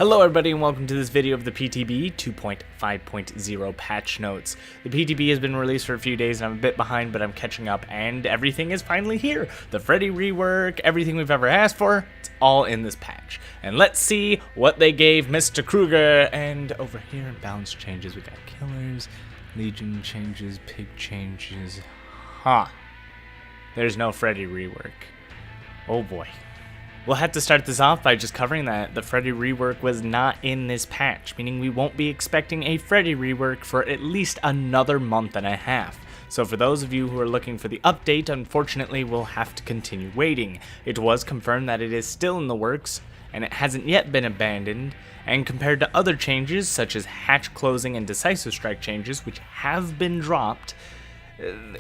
Hello everybody and welcome to this video of the PTB 2.5.0 patch notes. The PTB has been released for a few days and I'm a bit behind, but I'm catching up and everything is finally here. The Freddy rework, everything we've ever asked for, it's all in this patch. And let's see what they gave Mr. Kruger. And over here in balance changes, we got killers, legion changes, pig changes. There's no Freddy rework. Oh boy. We'll have to start this off by just covering that the Freddy rework was not in this patch, meaning we won't be expecting a Freddy rework for at least another month and a half. So for those of you who are looking for the update, unfortunately we'll have to continue waiting. It was confirmed that it is still in the works, and it hasn't yet been abandoned, and compared to other changes such as hatch closing and decisive strike changes, which have been dropped,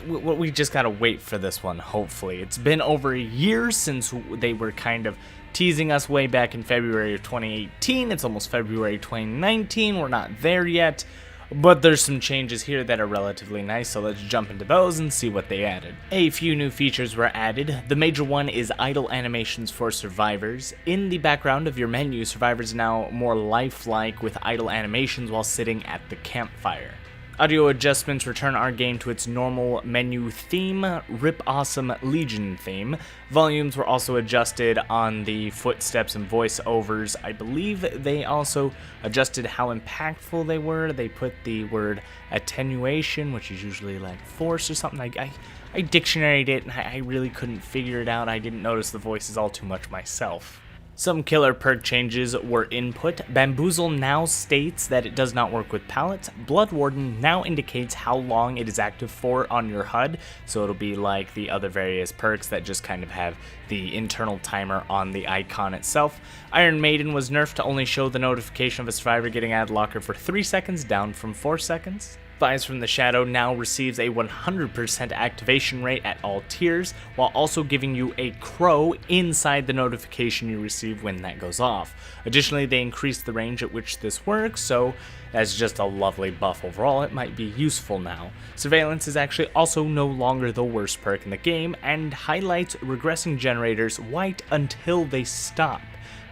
we just gotta wait for this one, hopefully. It's been over a year since they were kind of teasing us way back in February of 2018. It's almost February 2019. We're not there yet, but there's some changes here that are relatively nice, so let's jump into those and see what they added. A few new features were added. The major one is idle animations for survivors. In the background of your menu, survivors are now more lifelike with idle animations while sitting at the campfire. Audio adjustments return our game to its normal menu theme, Rip Awesome Legion theme. Volumes were also adjusted on the footsteps and voiceovers. I believe they also adjusted how impactful they were. They put the word attenuation, which is usually like force or something. I dictionaried it and I really couldn't figure it out. I didn't notice the voices all too much myself. Some killer perk changes were input. Bamboozle now states that it does not work with pallets. Blood Warden now indicates how long it is active for on your HUD, so it'll be like the other various perks that just kind of have the internal timer on the icon itself. Iron Maiden was nerfed to only show the notification of a survivor getting added locker for 3 seconds, down from 4 seconds. Spies from the Shadow now receives a 100% activation rate at all tiers, while also giving you a crow inside the notification you receive when that goes off. Additionally, they increased the range at which this works, so that's just a lovely buff overall. It might be useful now. Surveillance is actually also no longer the worst perk in the game, and highlights regressing generators white until they stop.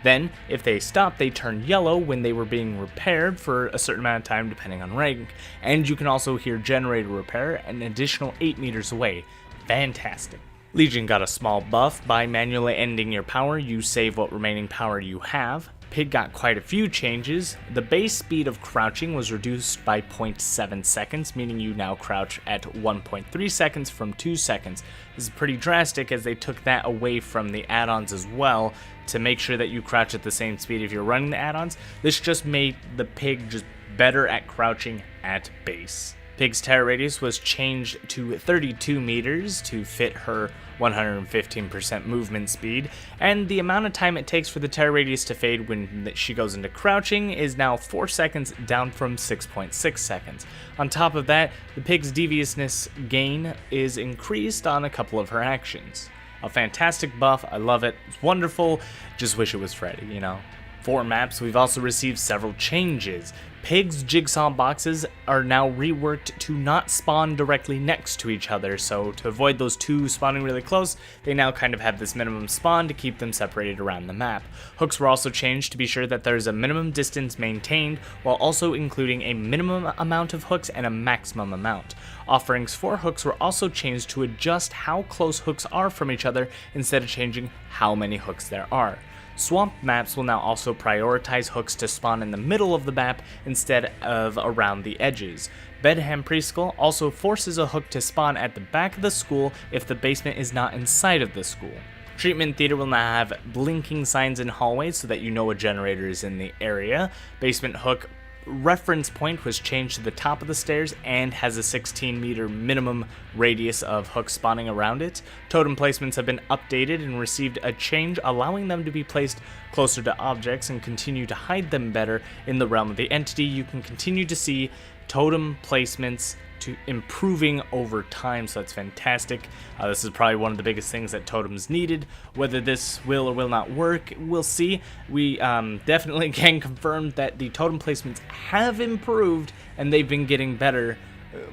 Then, if they stop, they turn yellow when they were being repaired for a certain amount of time depending on rank, and you can also hear generator repair an additional 8 meters away. Fantastic. Legion got a small buff. By manually ending your power, you save what remaining power you have. Pig got quite a few changes. The base speed of crouching was reduced by 0.7 seconds, meaning you now crouch at 1.3 seconds from 2 seconds. This is pretty drastic as they took that away from the add-ons as well to make sure that you crouch at the same speed if you're running the add-ons. This just made the pig just better at crouching at base. Pig's terror radius was changed to 32 meters to fit her 115% movement speed, and the amount of time it takes for the terror radius to fade when she goes into crouching is now 4 seconds, down from 6.6 seconds. On top of that, the pig's deviousness gain is increased on a couple of her actions. A fantastic buff, I love it, it's wonderful, just wish it was Freddy, you know. For maps, we've also received several changes. Pig's jigsaw boxes are now reworked to not spawn directly next to each other, so to avoid those two spawning really close, they now kind of have this minimum spawn to keep them separated around the map. Hooks were also changed to be sure that there's a minimum distance maintained, while also including a minimum amount of hooks and a maximum amount. Offerings for hooks were also changed to adjust how close hooks are from each other instead of changing how many hooks there are. Swamp maps will now also prioritize hooks to spawn in the middle of the map instead of around the edges. Bedham Preschool also forces a hook to spawn at the back of the school if the basement is not inside of the school. Treatment Theater will now have blinking signs in hallways so that you know a generator is in the area. Basement hook reference point was changed to the top of the stairs and has a 16-meter minimum radius of hooks spawning around it. Totem placements have been updated and received a change, allowing them to be placed closer to objects and continue to hide them better in the realm of the entity. You can continue to see totem placements to improving over time, so that's fantastic. This is probably one of the biggest things that totems needed. Whether this will or will not work, we'll see. We definitely can confirm that the totem placements have improved and they've been getting better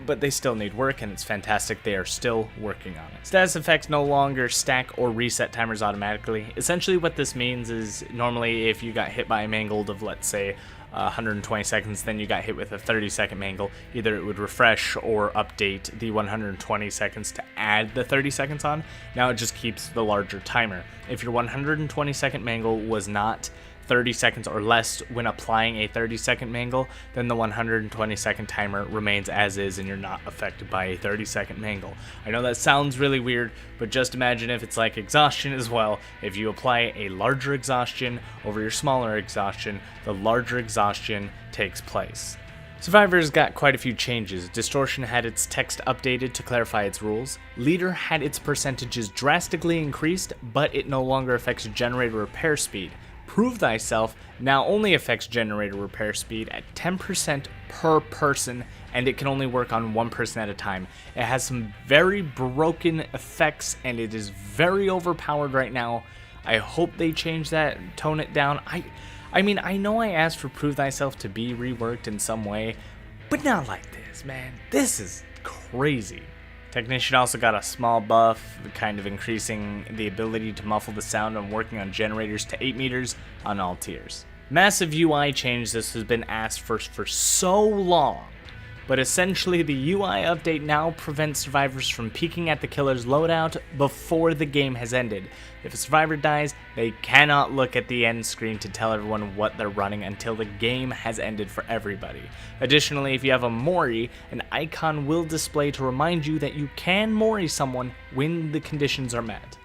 but they still need work, and it's fantastic they are still working on it. Status effects no longer stack or reset timers automatically. Essentially what this means is normally if you got hit by a mangled of, let's say, 120 seconds, then you got hit with a 30-second mangle, either it would refresh or update the 120 seconds to add the 30 seconds on. Now it just keeps the larger timer. If your 120-second mangle was not 30 seconds or less when applying a 30-second mangle, then the 120-second timer remains as is and you're not affected by a 30-second mangle. I know that sounds really weird, but just imagine if it's like exhaustion as well. If you apply a larger exhaustion over your smaller exhaustion, the larger exhaustion takes place. Survivors got quite a few changes. Distortion had its text updated to clarify its rules. Leader had its percentages drastically increased, but it no longer affects generator repair speed. Prove Thyself now only affects generator repair speed at 10% per person, and it can only work on one person at a time. It has some very broken effects, and it is very overpowered right now. I hope they change that, tone it down. I mean, I know I asked for Prove Thyself to be reworked in some way, but not like this, man. This is crazy. Technician also got a small buff, kind of increasing the ability to muffle the sound and working on generators to 8 meters on all tiers. Massive UI change. This has been asked for so long, but essentially the UI update now prevents survivors from peeking at the killer's loadout before the game has ended. If a survivor dies, they cannot look at the end screen to tell everyone what they're running until the game has ended for everybody. Additionally, if you have a Mori, an icon will display to remind you that you can Mori someone when the conditions are met.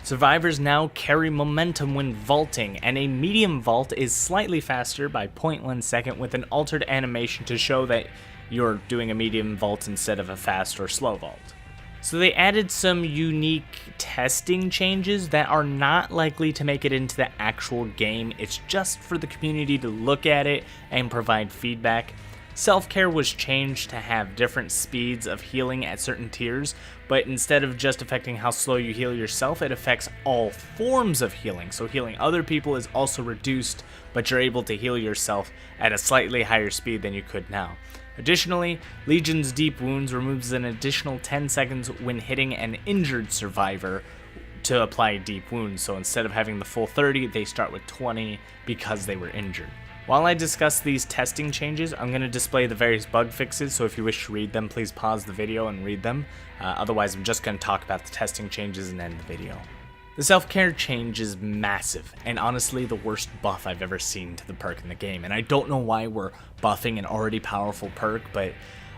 Survivors now carry momentum when vaulting, and a medium vault is slightly faster by 0.1 second with an altered animation to show that you're doing a medium vault instead of a fast or slow vault. So they added some unique testing changes that are not likely to make it into the actual game. It's just for the community to look at it and provide feedback. Self-care was changed to have different speeds of healing at certain tiers, but instead of just affecting how slow you heal yourself, it affects all forms of healing. So healing other people is also reduced, but you're able to heal yourself at a slightly higher speed than you could now. Additionally, Legion's Deep Wounds removes an additional 10 seconds when hitting an injured survivor to apply Deep Wounds, so instead of having the full 30, they start with 20 because they were injured. While I discuss these testing changes, I'm going to display the various bug fixes, so if you wish to read them, please pause the video and read them. Otherwise, I'm just going to talk about the testing changes and end the video. The self-care change is massive, and honestly the worst buff I've ever seen to the perk in the game. And I don't know why we're buffing an already powerful perk, but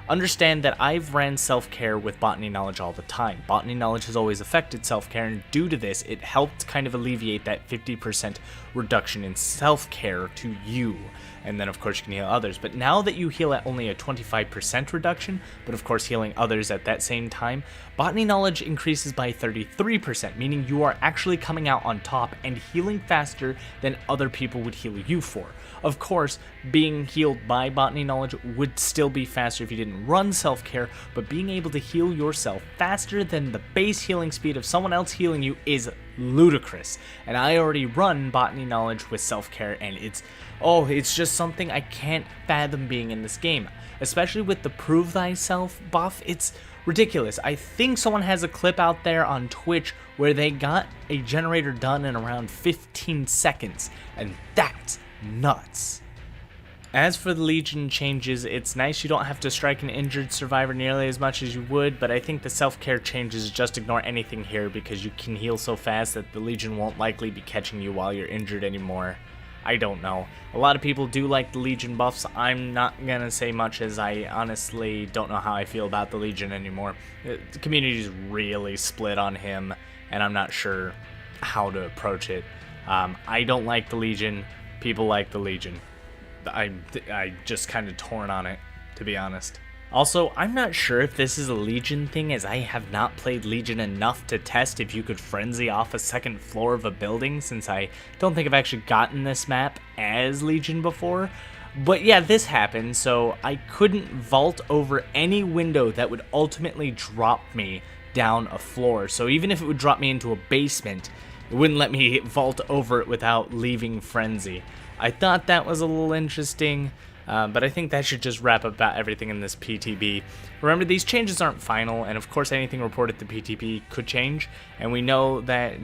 understand that I've ran self-care with botany knowledge all the time. Botany knowledge has always affected self-care, and due to this, it helped kind of alleviate that 50% reduction in self-care to you. And then of course you can heal others. But now that you heal at only a 25% reduction, but of course healing others at that same time, botany knowledge increases by 33%, meaning you are actually coming out on top and healing faster than other people would heal you for. Of course, being healed by botany knowledge would still be faster if you didn't run self-care, but being able to heal yourself faster than the base healing speed of someone else healing you is ludicrous. And I already run botany knowledge with self-care, and it's just something I can't fathom being in this game, especially with the Prove Thyself buff. It's ridiculous. I think someone has a clip out there on Twitch where they got a generator done in around 15 seconds, and that's nuts. As for the Legion changes, it's nice you don't have to strike an injured survivor nearly as much as you would, but I think the self-care changes just ignore anything here because you can heal so fast that the Legion won't likely be catching you while you're injured anymore. I don't know. A lot of people do like the Legion buffs. I'm not gonna say much as I honestly don't know how I feel about the Legion anymore. The community is really split on him, and I'm not sure how to approach it. I don't like the Legion. People like the Legion. I just kind of torn on it, to be honest. Also, I'm not sure if this is a Legion thing, as I have not played Legion enough to test if you could frenzy off a second floor of a building, since I don't think I've actually gotten this map as Legion before. But yeah, this happened, so I couldn't vault over any window that would ultimately drop me down a floor. So even if it would drop me into a basement, it wouldn't let me vault over it without leaving frenzy. I thought that was a little interesting. But I think that should just wrap up about everything in this PTB. Remember, these changes aren't final, and of course anything reported to PTB could change, and we know that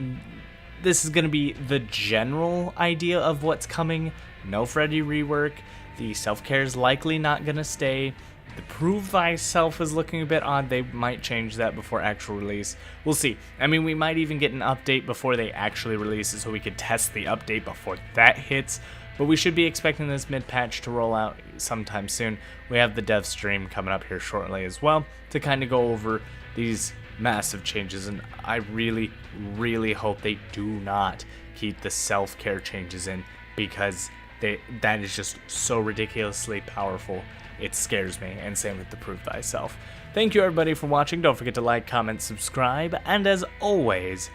this is going to be the general idea of what's coming. No Freddy rework. The self-care is likely not going to stay. The prove thyself is looking a bit odd. They might change that before actual release. We'll see. I mean, we might even get an update before they actually release it so we could test the update before that hits. But we should be expecting this mid-patch to roll out sometime soon. We have the dev stream coming up here shortly as well to kind of go over these massive changes. And I really, really hope they do not keep the self-care changes in, because that is just so ridiculously powerful. It scares me, and same with the prove thyself. Thank you everybody for watching. Don't forget to like, comment, subscribe, and as always,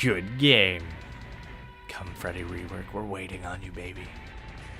good game. Come Freddy rework, we're waiting on you, baby.